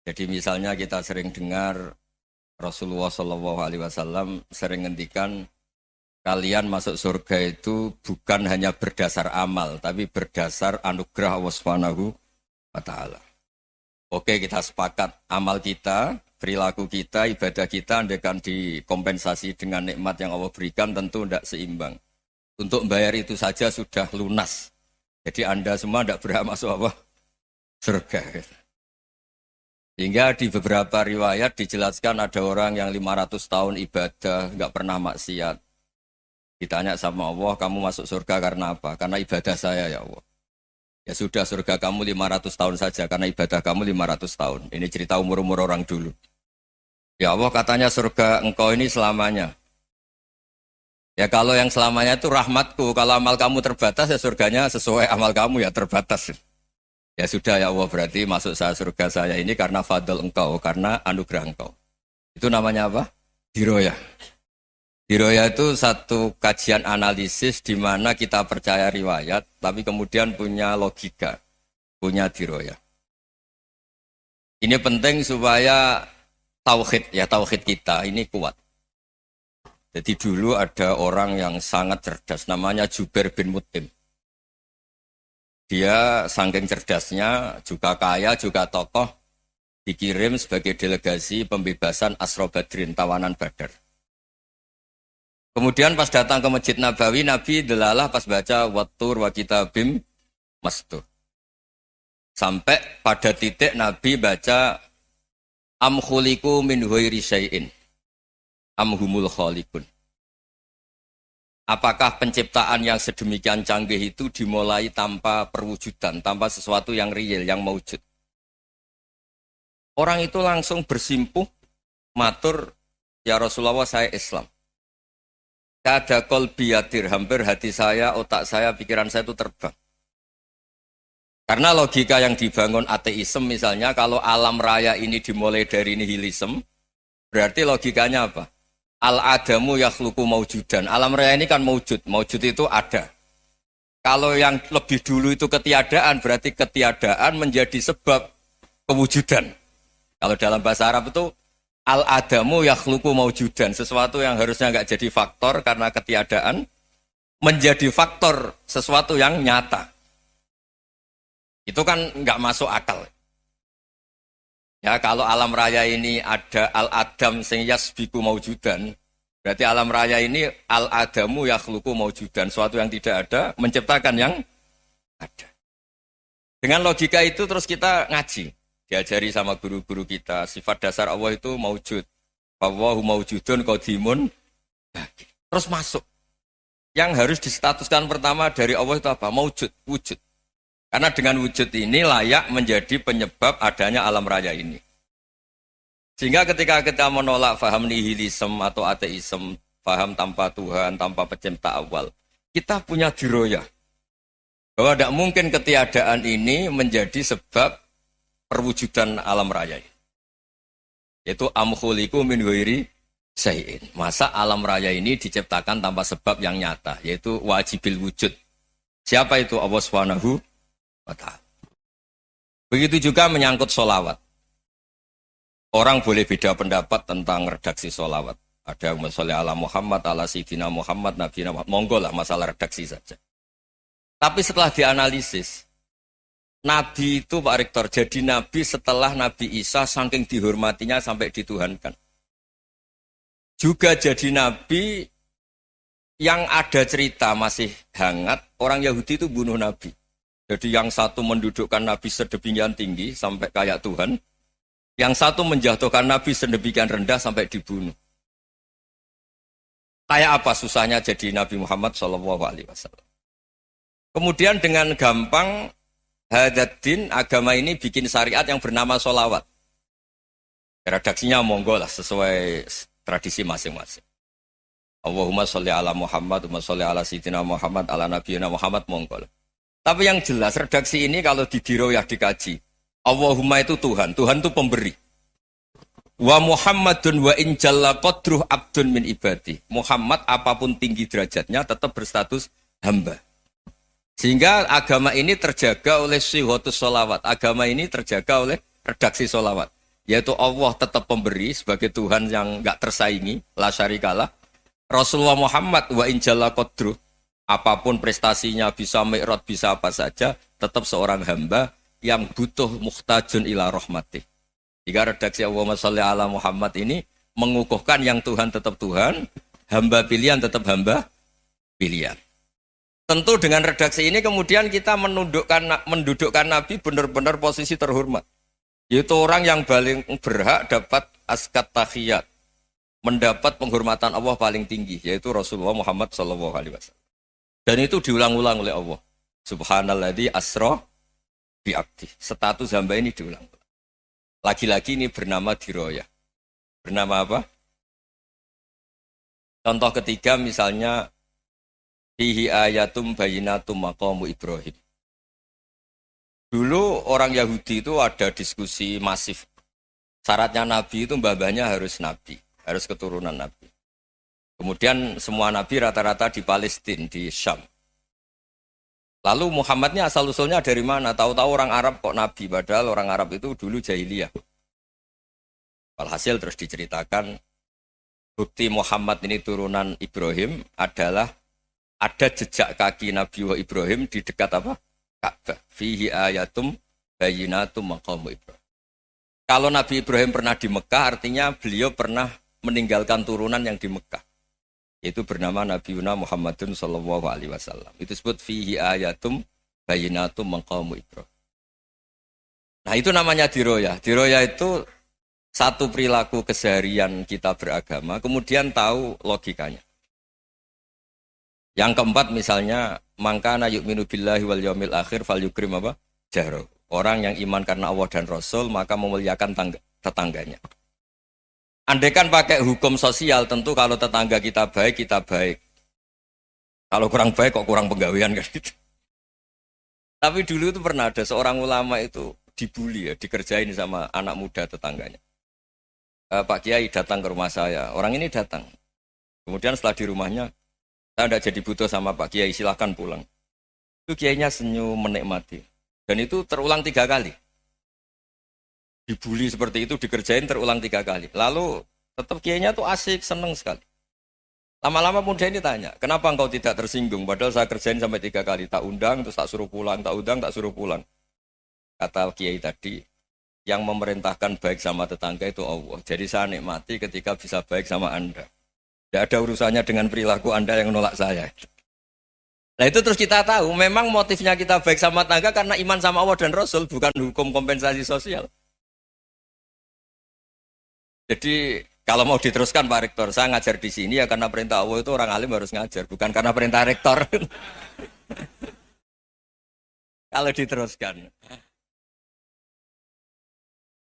Jadi misalnya kita sering dengar Rasulullah Shallallahu Alaihi Wasallam sering ngendikan kalian masuk surga itu bukan hanya berdasar amal, tapi berdasar anugerah Allah Subhanahu wa Ta'ala. Oke, kita sepakat amal kita, perilaku kita, ibadah kita, andaikan dikompensasi dengan nikmat yang Allah berikan, tentu tidak seimbang. Untuk membayar itu saja sudah lunas. Jadi Anda semua tidak berhak masuk apa? Surga. Sehingga di beberapa riwayat dijelaskan ada orang yang 500 tahun ibadah, nggak pernah maksiat. Ditanya sama Allah, kamu masuk surga karena apa? Karena ibadah saya ya Allah. Ya sudah, surga kamu 500 tahun saja, karena ibadah kamu 500 tahun. Ini cerita umur-umur orang dulu. Ya Allah, katanya surga engkau ini selamanya. Ya kalau yang selamanya itu rahmatku, kalau amal kamu terbatas ya surganya sesuai amal kamu ya terbatas. Ya sudah ya Allah, berarti masuk saya surga saya ini karena fadl engkau, karena anugerah engkau. Itu namanya apa? Diroyah. Diroyah itu satu kajian analisis di mana kita percaya riwayat, tapi kemudian punya logika, punya diroyah. Ini penting supaya tauhid kita ini kuat. Jadi dulu ada orang yang sangat cerdas, namanya Jubair bin Mut'im. Dia saking cerdasnya, juga kaya, juga tokoh, dikirim sebagai delegasi pembebasan Asra Badrin, tawanan Badar. Kemudian pas datang ke Masjid Nabawi, Nabi delalah pas baca Wattur wa kitabim mastur. Sampai pada titik Nabi baca Am khuliqu min ghairi syai'in am humul khaliqun. Apakah penciptaan yang sedemikian canggih itu dimulai tanpa perwujudan, tanpa sesuatu yang real, yang maujud? Orang itu langsung bersimpuh, matur, ya Rasulullah saya Islam. Kada qalbi yatir, hampir hati saya, otak saya, pikiran saya itu terbang. Karena logika yang dibangun ateisme misalnya, kalau alam raya ini dimulai dari nihilisme, berarti logikanya apa? Al-adamu yakhluqu maujudan. Alam raya ini kan maujud, maujud itu ada. Kalau yang lebih dulu itu ketiadaan, berarti ketiadaan menjadi sebab kewujudan. Kalau dalam bahasa Arab itu, Al-adamu yakhluqu maujudan, sesuatu yang harusnya nggak jadi faktor karena ketiadaan, menjadi faktor sesuatu yang nyata. Itu kan nggak masuk akal. Ya kalau alam raya ini ada al-adam sing yasbiku maujudan, berarti alam raya ini al-adamu yakhluqu maujudan, sesuatu yang tidak ada menciptakan yang ada. Dengan logika itu terus kita ngaji. Diajari sama guru-guru kita, sifat dasar Allah itu maujud. Wallahu maujudun qadimun. Terus masuk. Yang harus distatuskan pertama dari Allah itu apa? Maujud, wujud. Karena dengan wujud ini layak menjadi penyebab adanya alam raya ini. Sehingga ketika kita menolak faham nihilisme atau ateisme, faham tanpa Tuhan, tanpa pencipta awal, kita punya diroyah. Bahwa tidak mungkin ketiadaan ini menjadi sebab perwujudan alam raya. Yaitu am khuliqu min ghairi syai'in. Masa alam raya ini diciptakan tanpa sebab yang nyata, yaitu wajibil wujud. Siapa itu? Allah Subhanahu wa Ta'ala. Begitu juga menyangkut sholawat. Orang boleh beda pendapat tentang redaksi sholawat. Ada yang sholli ala Muhammad, ala Sayyidina Muhammad, Nabi Muhammad. Monggo lah masalah redaksi saja. Tapi setelah dianalisis, Nabi itu Pak Rektor, jadi Nabi setelah Nabi Isa saking dihormatinya sampai dituhankan. Juga jadi Nabi yang ada cerita masih hangat, orang Yahudi itu bunuh Nabi. Jadi yang satu mendudukkan Nabi sedemikian tinggi sampai kayak Tuhan, yang satu menjatuhkan Nabi sedemikian rendah sampai dibunuh. Kayak apa susahnya jadi Nabi Muhammad SAW. Kemudian dengan gampang, Hadaddin agama ini bikin syariat yang bernama sholawat. Redaksinya monggo lah sesuai tradisi masing-masing. Allahumma sholli ala Muhammad, Allahumma sholli ala Sayyidina Muhammad, ala Nabiyina Muhammad, monggo lah. Tapi yang jelas redaksi ini kalau di diroyah dikaji, Allahumma itu Tuhan, Tuhan itu pemberi. Wa Muhammadun wa in jalla qadruh abdun min ibadi. Muhammad apapun tinggi derajatnya tetap berstatus hamba. Sehingga agama ini terjaga oleh syihotus sholawat. Agama ini terjaga oleh redaksi sholawat. yaitu Allah tetap pemberi sebagai Tuhan yang enggak tersaingi, la syarikalah. Rasulullah Muhammad wa injalla qadru, apapun prestasinya bisa mi'raj bisa apa saja, tetap seorang hamba yang butuh muhtajun ila rahmatih. Jika redaksi Allahumma sholli ala Muhammad ini mengukuhkan yang Tuhan tetap Tuhan, hamba pilihan tetap hamba pilihan. Tentu dengan redaksi ini kemudian kita mendudukkan Nabi benar-benar posisi terhormat. Yaitu orang yang paling berhak dapat askat tahiyat, mendapat penghormatan Allah paling tinggi, yaitu Rasulullah Muhammad SAW. Dan itu diulang-ulang oleh Allah. Subhanalladzi asra bi'abdi. Status hamba ini diulang. Lagi-lagi ini bernama diroyah. Bernama apa? Contoh ketiga misalnya fihi ayatum bayyinatum maqamu Ibrahim. Dulu orang Yahudi itu ada diskusi masif. Syaratnya Nabi itu mbah-mbahnya harus Nabi, harus keturunan Nabi. Kemudian semua Nabi rata-rata di Palestina, di Syam. Lalu Muhammadnya asal-usulnya dari mana? Tahu-tahu orang Arab kok Nabi, padahal orang Arab itu dulu jahiliyah. Walhasil terus diceritakan, bukti Muhammad ini turunan Ibrahim adalah ada jejak kaki Nabi Ibrahim di dekat apa? Ka'bah. Fihi ayatum bayyinatum maqamu Ibrahim. Kalau Nabi Ibrahim pernah di Mekah, artinya beliau pernah meninggalkan turunan yang di Mekah. Yaitu bernama Nabi Muhammadun sallallahu alaihi wasallam. Itu disebut fihi ayatum bayyinatum maqamu Ibrahim. Nah, itu namanya diroyah. Diroyah itu satu perilaku keseharian kita beragama, kemudian tahu logikanya. Yang keempat misalnya, mangkana yu'minu billahi wal yaumil akhir fal yukrim apa? Jahro. Orang yang iman karena Allah dan Rasul, maka memuliakan tetangganya. Andaikan pakai hukum sosial, tentu kalau tetangga kita baik, kita baik. Kalau kurang baik, kok kurang penggawean kan gitu. Tapi dulu itu pernah ada seorang ulama itu dibully ya, dikerjain sama anak muda tetangganya. Pak Kiai datang ke rumah saya, orang ini datang. Kemudian setelah di rumahnya, saya tidak jadi butuh sama Pak Kiai, silahkan pulang. Itu Kiainya senyum menikmati. Dan itu terulang 3 kali. Dibully seperti itu, dikerjain terulang 3 kali. Lalu tetap Kiainya tuh asik, seneng sekali. Lama-lama muda ini tanya, kenapa engkau tidak tersinggung? Padahal saya kerjain sampai 3 kali. Tak undang, terus tak suruh pulang, tak undang, tak suruh pulang. Kata Kiai tadi, yang memerintahkan baik sama tetangga itu Allah. Jadi saya nikmati ketika bisa baik sama Anda. Tidak ada urusannya dengan perilaku Anda yang menolak saya. Nah itu terus kita tahu, memang motifnya kita baik sama tetangga karena iman sama Allah dan Rasul, bukan hukum kompensasi sosial. Jadi kalau mau diteruskan Pak Rektor, saya ngajar di sini ya karena perintah Allah itu orang alim harus ngajar, bukan karena perintah Rektor. Kalau diteruskan.